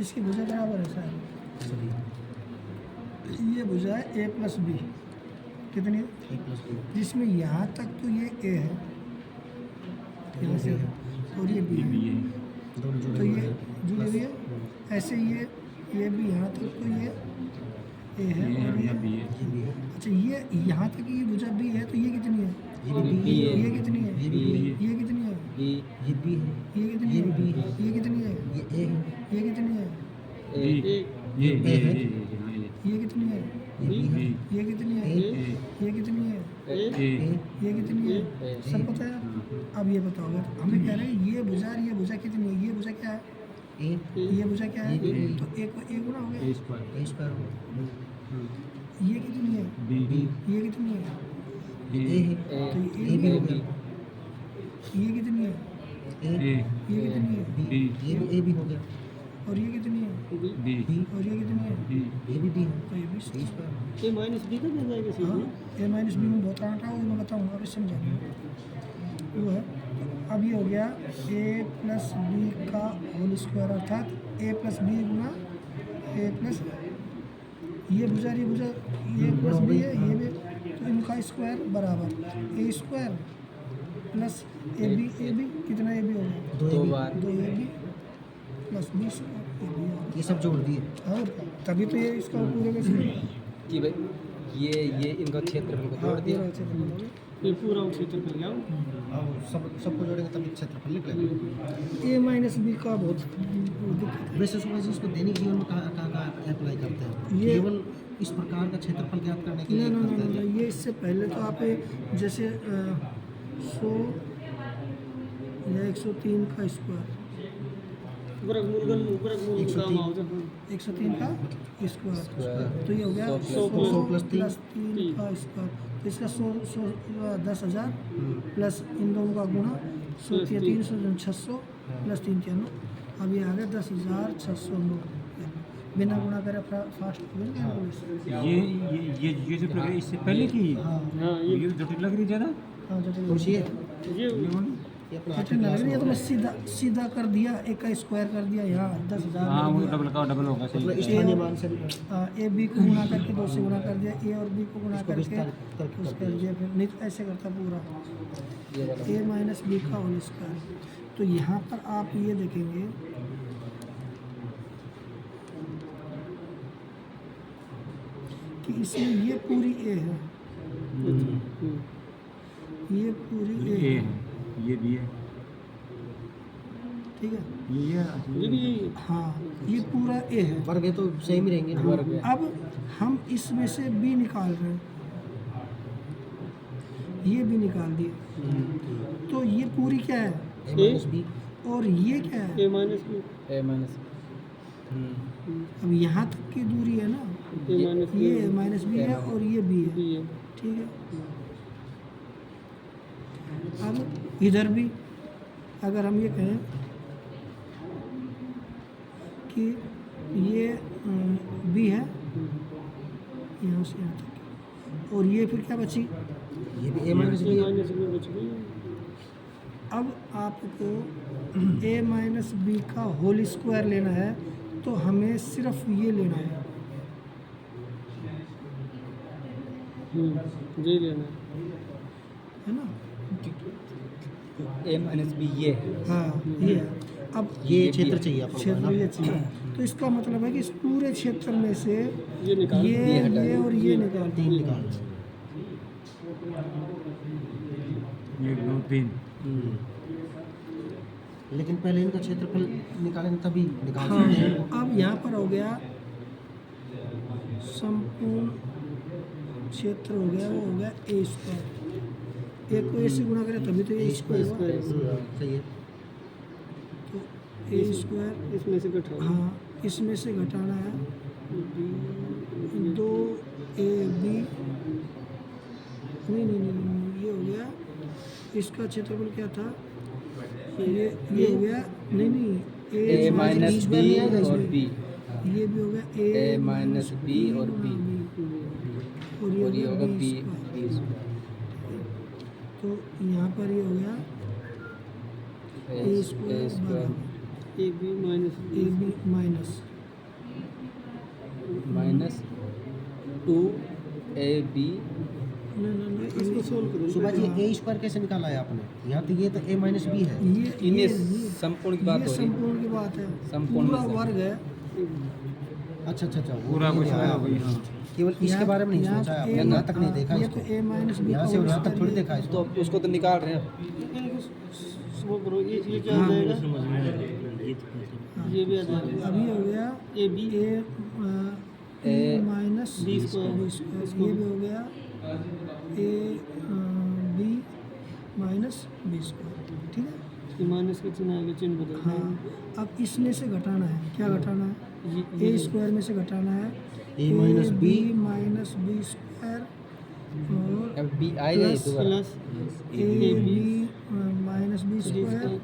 इसकी भुजा बराबर है सारी। ये भुजा है ए प्लस बी, कितनी है? जिसमें यहाँ तक तो ये ए है, यहाँ से, और ये बी है, तो ये जुड़ी हुई है। ऐसे ये भी यहाँ तक तो ये ए है और ये बी है। अच्छा, ये यहाँ तक ये भुजा बी है, तो ये कितनी है? ये कितनी है? ये कितनी है? ये कितनी है? ये बी है। ये कितनी है? ये कितनी है? ये ए है। ये कितनी है? ये कितनी है? ये कितनी है? ये कितनी है? ये कितनी है? सब पता है? अब ये बताओगे, हमें कह रहे हैं ये भुजा और ये भुजा कितनी है? ये भुजा क्या है? ये भुजा क्या है? तो एक गुना हो गया। ये कितनी है? ये कितनी है? तो ये भी हो गया। ये कितनी है? ये कितनी है? ये भी हो गया। और ये कितनी है? और ये कितनी है? ये भी है। तो ये भी ए माइनस बी का दे जाएगा सीधे। हाँ, ए माइनस बी में बहुत आटा हो, मैं बताऊँगा, अभी समझाएंगे वो है। अब ये हो गया ए प्लस बी का होल स्क्वायर, अर्थात ए प्लस बी गुना ए प्लस, ये भुजा ये प्लस बी है, ये भी, तो इनका स्क्वायर बराबर A square plus A B कितना ए बी हो गया? 2 A B plus B square, ये सब जोड़ दिए। और तभी तो ये इसका पूरे का कि भाई ये इनका क्षेत्रफल को जोड़ दिया, ये पूरा क्षेत्रफल क्या? सबको जोड़ेंगे तभी क्षेत्रफल निकलेगा। ए माइनस बी का बहुत दिक्कत। वैसे इसको दैनिक जीवन में कहाँ अप्लाई करते हैं? ये केवल इस प्रकार का क्षेत्रफल ज्ञात करने के लिए? नहीं, ये इससे पहले तो आप जैसे 100 या 103 का स्क्वायर, 103 का स्क्वायर, तो ये हो गया 100 प्लस 3 का स्क्वायर, तो इसका 10,000 प्लस इन दोनों का गुना 100 300 600 प्लस 3 9, अब ये आ गया 10,609। बिना गुणा करे फास्ट ये जो प्रक्रिया इससे पहले की, हाँ, ये जटिल लग रही ज़्यादा। हाँ, जटिल लग रही है। तो मैं सीधा कर दिया, एक का स्क्वायर कर दिया, यहाँ 10,000। हाँ, वो डबल होगा सही। ए बी को गुणा करके 2 से गुणा कर दिया, ए और बी को गुणा करके उसका दिया, फिर नहीं तो ऐसे करता पूरा ए माइनस बी का होल स्क्वायर। तो यहाँ पर आप ये देखेंगे कि इसमें ये पूरी ए है, ये पूरी ए है, ये भी है, ठीक है, ये भी, हाँ, ये पूरा ए है। वर्ग है तो सेम ही रहेंगे। अब हम इसमें से बी निकाल रहे हैं, ये भी निकाल दिए, तो ये पूरी क्या है? ए माइनस बी, और ये क्या है? ए माइनस बी। अब यहाँ तक की दूरी है ना, ये माइनस बी है और ये बी है, ठीक है। अब इधर भी अगर हम ये कहें कि ये बी है यहाँ से यहाँ तक, और ये फिर क्या बची? ये भी ए माइनस बी बच गई। अब आपको ए माइनस बी का होल स्क्वायर लेना है, तो हमें सिर्फ ये लेना है, ये लेना है ना, ए माइनस बी ये, हाँ, ये। अब ये क्षेत्र चाहिए आपको, क्षेत्र ये चाहिए, तो इसका मतलब है कि इस पूरे क्षेत्र में से ये और ये निकाल, 3 निकाल, 1 2 3। लेकिन पहले इनका क्षेत्रफल निकालेंगे तभी निकाल सकते हैं। अब यहाँ पर हो गया संपूर्ण क्षेत्र हो गया, वो हो गया ए स्क्वायर, एक को ए से गुणा करें तभी तो ए स्क्वायर सही है। तो ए स्क्वायर इसमें से घटाना, हाँ, इसमें से घटाना है 2ab, नहीं, ये हो गया, इसका क्षेत्रफल क्या था? ये हो गया, नहीं, ए माइनस बी और बी, ये भी हो गया ए माइनस बी और बी, और ये होगा बी। तो यहाँ पर ये हो गया A square, A B minus minus 2ab इसको सोल्व करो। सुबह जी ए स्क्वायर कैसे निकाला है आपने? यहाँ तो ये तो ए माइनस बी है। इन्हें संपूर्ण की बात ये हो रही है। संपूर्ण की बात है। संपूर्ण पूरा में से। वर्ग है। अच्छा अच्छा अच्छा, वो पूरा ये कुछ है। है भाई, हाँ। केवल इसके बारे में नहीं यहाँ सोचा है तो आपने, A- यहाँ तक नहीं देखा ये इसको। तो ए माइनस बी यहाँ से यहाँ तक थोड़ी देखा इसको। तो उसको तो निकाल रहे हैं। वो करो, ये क्या हो जाएगा? ये भी आ जाएगा। अभी हो गया A B A minus B square, ये भी हो गया A B minus B square, ठीक है। माइनस का चिन्ह आएगा, चिन्ह बदल। हाँ, अब इसमें से घटाना है, क्या घटाना है? ए स्क्वायर में से घटाना है A minus B minus B square और अब बी आएगा ये दोबारा। A B minus B square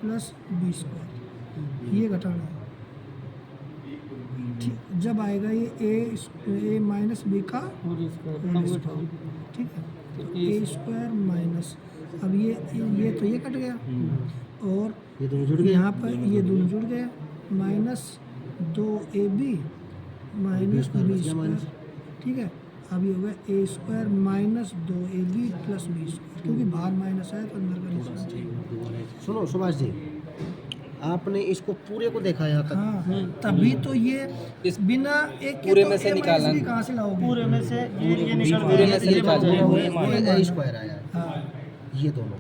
plus B square, ये घटाना है। ठीक, जब आएगा ये ए माइनस बी का होल स्क्वायर, ठीक है। ए स्क्वायर माइनस, अब ये तो ये कट गया और ये दोनों जुड़ गए। यहाँ पर ये दोनों जुड़ गए, minus 2ab minus square B बच गया स्क्वायर, माइनस। ठीक है। अब ये हो गया A square minus 2ab plus B square, क्योंकि बाहर माइनस है तो अंदर का निशान चाहिए। सुनो सुभाष जी, आपने इसको पूरे को देखा यहाँ तक? हाँ, तभी तो ये इस बिना एक के पूरे तो में से A निकालना। माइनस B कहाँ से लाओगे? पूरे में से पूरे में से निकाल ए स्क्वायर आया है, हाँ, ये दोनों।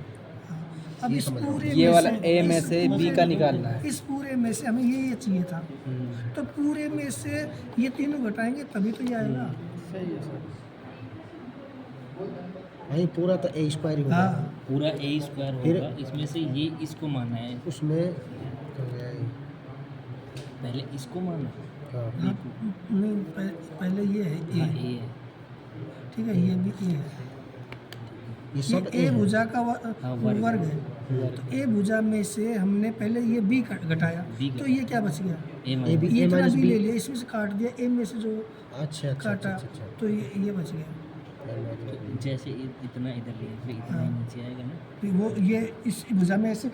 अब इस पूरे ये में वाला से- ए में इस से बी का निकालना है। इस पूरे में से हमें ये चाहिए था, तो पूरे में से ये तीनों घटाएंगे तभी तो ये आएगा। भाई पूरा तो ए स्क्वायर ही होगा। हाँ, पूरा ए स्क्वायर फिर- होगा, इसमें से ये इसको माना है, उसमें हो गया ये। पहले इसको माना। हाँ। हाँ, नहीं पहले ये है हाँ, ए, ए है। ठीक है, ये भी ए है। ये ये सब ए है। भुजा का हाँ, वर्ग। वर्ग है, तो ए भुजा में से हमने पहले ये बी घटाया, B तो ये क्या बच गया? ए ए माना। बी ये ए इतना माइनस बी बी। ले लिया, इसमें से काट दिया, ए में से जो अच्छा अच्छा काटा अच्छा अच्छा तो ये बच गया। जैसे इतना इधर लिया, फिर इतना हाँ। नीचे आएगा ना। फिर वो ये इस भुजा में ऐसे